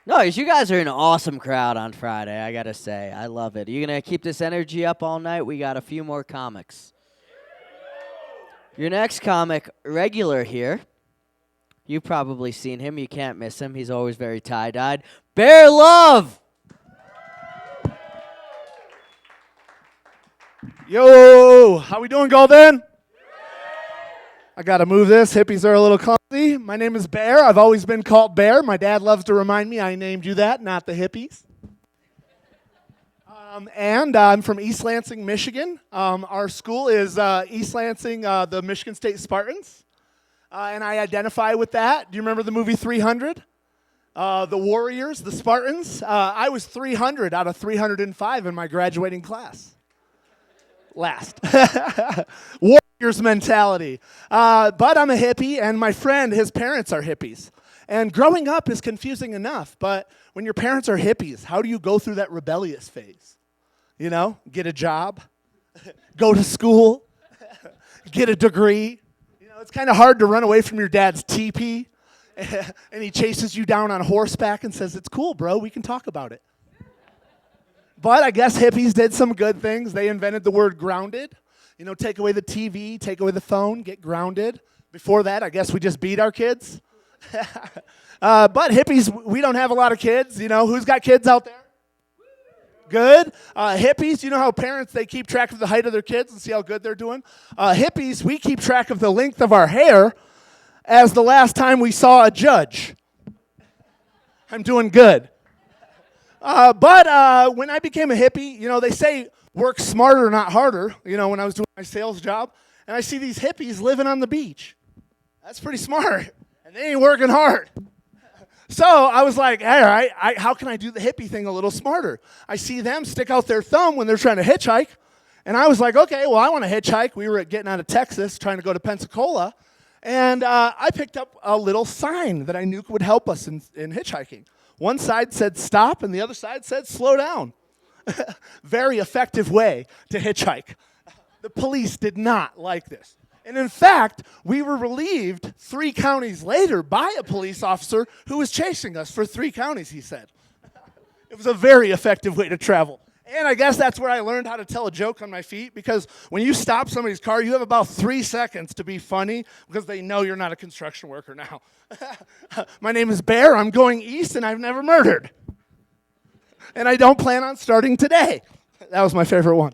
No, you guys are an awesome crowd on Friday, I got to say. I love it. Are you going to keep this energy up all night? We got a few more comics. Your next comic, regular here. You've probably seen him. You can't miss him. He's always very tie-dyed. Bear Love! Yo, how we doing, Golden? I gotta move this. Hippies are a little clumsy. My name is Bear. I've always been called Bear. My dad loves to remind me I named you that, not the hippies. And I'm from East Lansing, Michigan. Our school is East Lansing, the Michigan State Spartans. And I identify with that. Do you remember the movie 300? The Warriors, the Spartans. I was 300 out of 305 in my graduating class. Last. Warriors mentality. But I'm a hippie, and my friend, his parents are hippies. And growing up is confusing enough, but when your parents are hippies, how do you go through that rebellious phase? You know, get a job, go to school, get a degree. You know, it's kind of hard to run away from your dad's teepee, and he chases you down on horseback and says, "It's cool, bro, we can talk about it." But I guess hippies did some good things. They invented the word grounded. You know, take away the TV, take away the phone, get grounded. Before that, I guess we just beat our kids. But hippies, we don't have a lot of kids. You know, who's got kids out there? Good. Hippies, you know how parents, they keep track of the height of their kids and see how good they're doing? Hippies, we keep track of the length of our hair as the last time we saw a judge. I'm doing good. But when I became a hippie, you know, they say work smarter, not harder, you know, when I was doing my sales job. And I see these hippies living on the beach. That's pretty smart. And they ain't working hard. So I was like, all right, how can I do the hippie thing a little smarter? I see them stick out their thumb when they're trying to hitchhike. And I was like, okay, well, I want to hitchhike. We were getting out of Texas, trying to go to Pensacola. And I picked up a little sign that I knew would help us in hitchhiking. One side said stop, and the other side said slow down. Very effective way to hitchhike. The police did not like this. And in fact, we were relieved 3 counties later by a police officer who was chasing us for 3 counties, he said. It was a very effective way to travel. And I guess that's where I learned how to tell a joke on my feet, because when you stop somebody's car, you have about 3 seconds to be funny because they know you're not a construction worker now. My name is Bear. I'm going east, and I've never murdered. And I don't plan on starting today. That was my favorite one.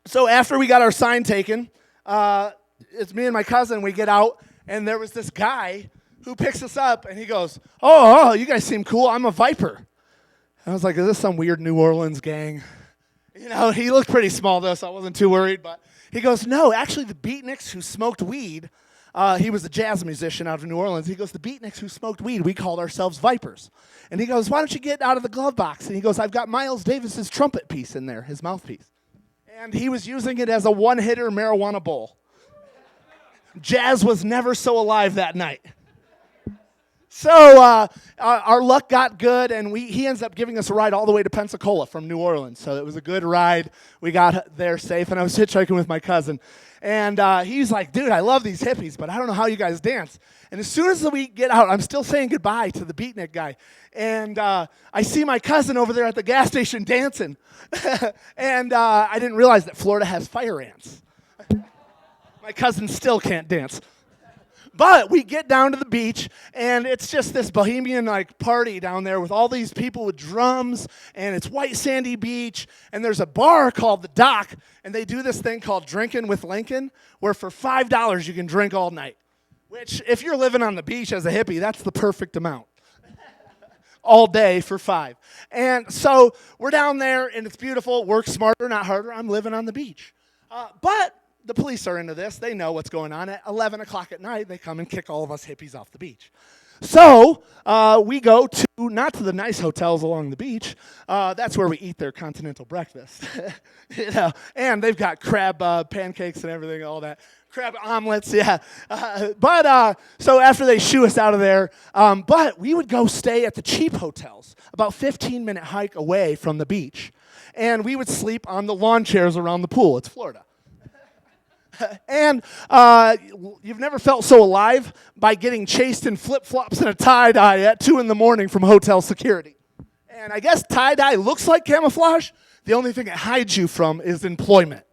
So after we got our sign taken, it's me and my cousin. We get out, and there was this guy who picks us up, and he goes, oh, you guys seem cool. I'm a Viper. I was like, is this some weird New Orleans gang? You know, he looked pretty small, though, so I wasn't too worried. But he goes, no, actually, the beatniks who smoked weed, he was a jazz musician out of New Orleans. He goes, the beatniks who smoked weed, we called ourselves Vipers. And he goes, why don't you get out of the glove box? And he goes, I've got Miles Davis's trumpet piece in there, his mouthpiece. And he was using it as a one-hitter marijuana bowl. Jazz was never so alive that night. So our luck got good, and he ends up giving us a ride all the way to Pensacola from New Orleans. So it was a good ride. We got there safe, and I was hitchhiking with my cousin. And he's like, dude, I love these hippies, but I don't know how you guys dance. And as soon as we get out, I'm still saying goodbye to the beatnik guy. And I see my cousin over there at the gas station dancing. And I didn't realize that Florida has fire ants. My cousin still can't dance. But we get down to the beach, and it's just this bohemian-like party down there with all these people with drums, and it's white sandy beach, and there's a bar called The Dock, and they do this thing called Drinking with Lincoln, where for $5 you can drink all night, which if you're living on the beach as a hippie, that's the perfect amount. All day for $5. And so we're down there, and it's beautiful. Work smarter, not harder. I'm living on the beach. But the police are into this. They know what's going on. At 11 o'clock at night, they come and kick all of us hippies off the beach. So we go to, not to the nice hotels along the beach. That's where we eat their continental breakfast. You know, and they've got crab pancakes and everything, all that. Crab omelets, yeah. So after they shoo us out of there, but we would go stay at the cheap hotels, about 15-minute hike away from the beach. And we would sleep on the lawn chairs around the pool. It's Florida. And you've never felt so alive by getting chased in flip-flops and a tie-dye at 2 in the morning from hotel security. And I guess tie-dye looks like camouflage. The only thing it hides you from is employment.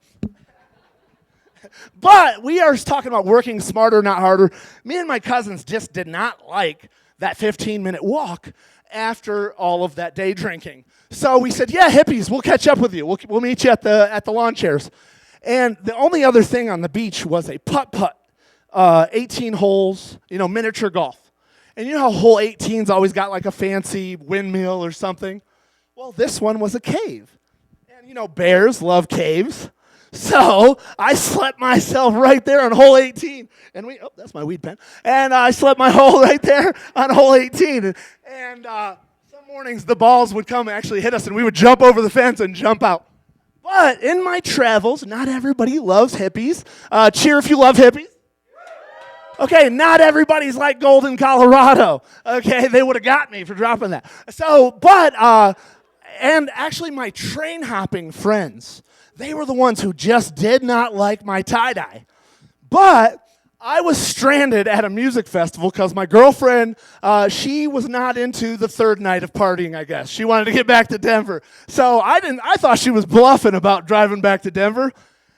But we are talking about working smarter, not harder. Me and my cousins just did not like that 15-minute walk after all of that day drinking. So we said, yeah, hippies, we'll catch up with you. We'll meet you at the lawn chairs. And the only other thing on the beach was a putt-putt, 18 holes, miniature golf. And you know how hole 18's always got like a fancy windmill or something? Well, this one was a cave. And bears love caves. So I slept myself right there on hole 18. And that's my weed pen. And I slept my hole right there on hole 18. And some mornings the balls would come and actually hit us, and we would jump over the fence and jump out. But in my travels, not everybody loves hippies. Cheer if you love hippies. Okay, not everybody's like Golden, Colorado. Okay, they would have got me for dropping that. And actually my train hopping friends, they were the ones who just did not like my tie-dye. But I was stranded at a music festival because my girlfriend, she was not into the third night of partying, I guess. She wanted to get back to Denver. So I thought she was bluffing about driving back to Denver.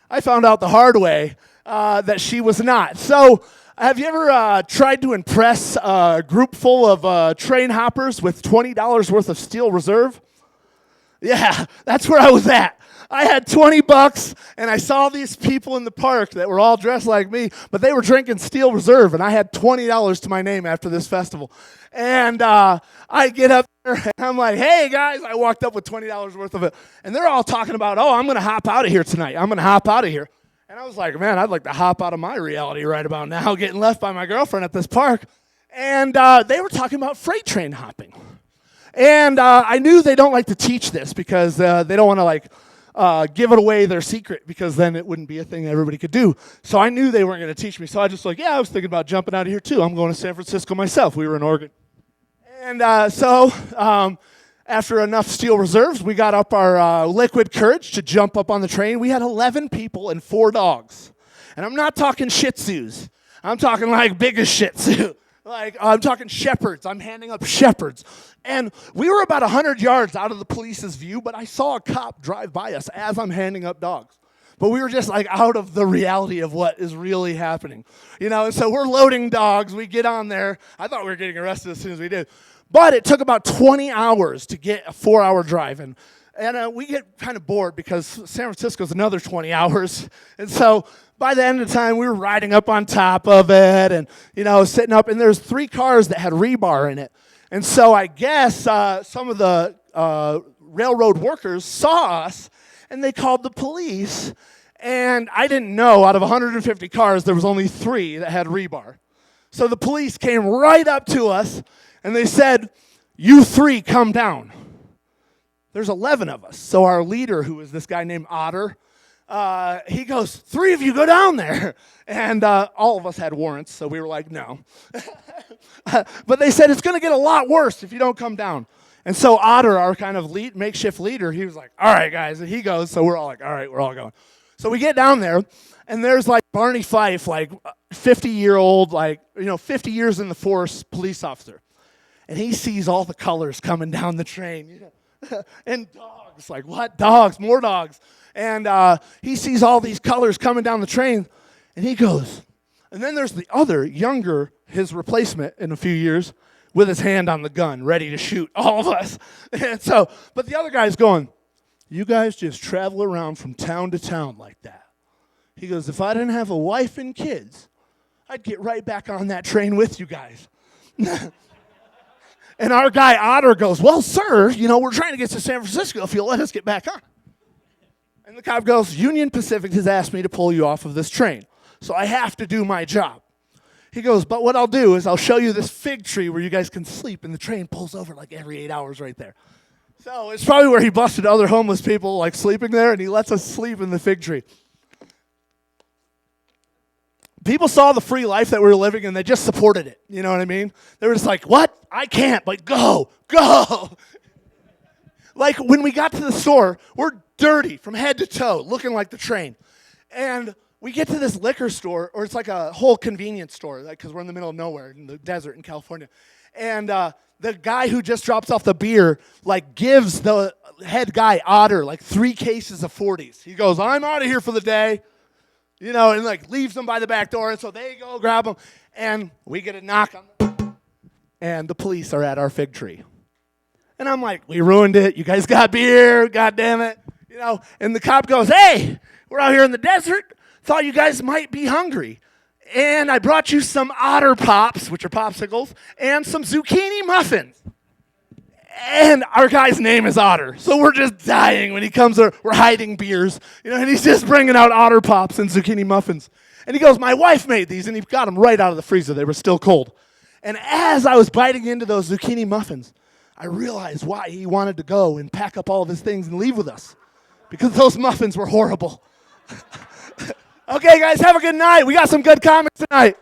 I found out the hard way that she was not. So have you ever tried to impress a group full of train hoppers with $20 worth of Steel Reserve? Yeah, that's where I was at. I had $20, and I saw these people in the park that were all dressed like me, but they were drinking Steel Reserve, and I had $20 to my name after this festival. And I get up there, and I'm like, hey, guys. I walked up with $20 worth of it, and they're all talking about, I'm going to hop out of here tonight. I'm going to hop out of here. And I was like, man, I'd like to hop out of my reality right about now, getting left by my girlfriend at this park. And they were talking about freight train hopping. And I knew they don't like to teach this because they don't want to, give it away their secret, because then it wouldn't be a thing everybody could do. So I knew they weren't going to teach me. So I just I was thinking about jumping out of here too. I'm going to San Francisco myself. We were in Oregon. And after enough Steel Reserves, we got up our liquid courage to jump up on the train. We had 11 people and 4 dogs. And I'm not talking Shih Tzus. I'm talking like biggest Shih Tzu. I'm talking shepherds. I'm handing up shepherds. And we were about 100 yards out of the police's view, but I saw a cop drive by us as I'm handing up dogs. But we were just out of the reality of what is really happening. And so we're loading dogs. We get on there. I thought we were getting arrested as soon as we did. But it took about 20 hours to get a 4-hour drive. And we get kind of bored because San Francisco's another 20 hours. And so by the end of the time, we were riding up on top of it and, sitting up. And there's 3 cars that had rebar in it. And so I guess some of the railroad workers saw us, and they called the police. And I didn't know, out of 150 cars, there was only 3 that had rebar. So the police came right up to us, and they said, you 3 come down. There's 11 of us. So our leader, who was this guy named Otter, he goes, 3 of you go down there. And all of us had warrants, so we were like, no. But they said, it's going to get a lot worse if you don't come down. And so Otter, our kind of makeshift leader, he was like, all right, guys. And he goes, so we're all like, all right, we're all going. So we get down there, and there's Barney Fife, 50-year-old, 50 years in the force police officer. And he sees all the colors coming down the train. And dogs, what? Dogs, more dogs. And he sees all these colors coming down the train, and he goes. And then there's the other, younger, his replacement in a few years, with his hand on the gun, ready to shoot all of us. And so, but the other guy's going, you guys just travel around from town to town like that. He goes, if I didn't have a wife and kids, I'd get right back on that train with you guys. And our guy Otter goes, well, sir, we're trying to get to San Francisco if you'll let us get back on. And the cop goes, Union Pacific has asked me to pull you off of this train, so I have to do my job. He goes, but what I'll do is I'll show you this fig tree where you guys can sleep, and the train pulls over every 8 hours right there. So it's probably where he busted other homeless people sleeping there, and he lets us sleep in the fig tree. People saw the free life that we were living, and they just supported it. You know what I mean? They were just like, what? I can't, but go. When we got to the store, we're dirty from head to toe, looking like the train. And we get to this liquor store, or it's like a whole convenience store, because we're in the middle of nowhere in the desert in California. And the guy who just drops off the beer, like, gives the head guy, Otter, like 3 cases of 40s. He goes, I'm out of here for the day, and like leaves them by the back door. And so they go grab them, and we get a knock on them, and the police are at our fig tree. And I'm like, we ruined it. You guys got beer, God damn it. And the cop goes, hey, we're out here in the desert. Thought you guys might be hungry. And I brought you some Otter Pops, which are popsicles, and some zucchini muffins. And our guy's name is Otter. So we're just dying when he comes there. We're hiding beers, and he's just bringing out Otter Pops and zucchini muffins. And he goes, my wife made these, and he got them right out of the freezer. They were still cold. And as I was biting into those zucchini muffins, I realized why he wanted to go and pack up all of his things and leave with us. Because those muffins were horrible. Okay, guys, have a good night. We got some good comics tonight.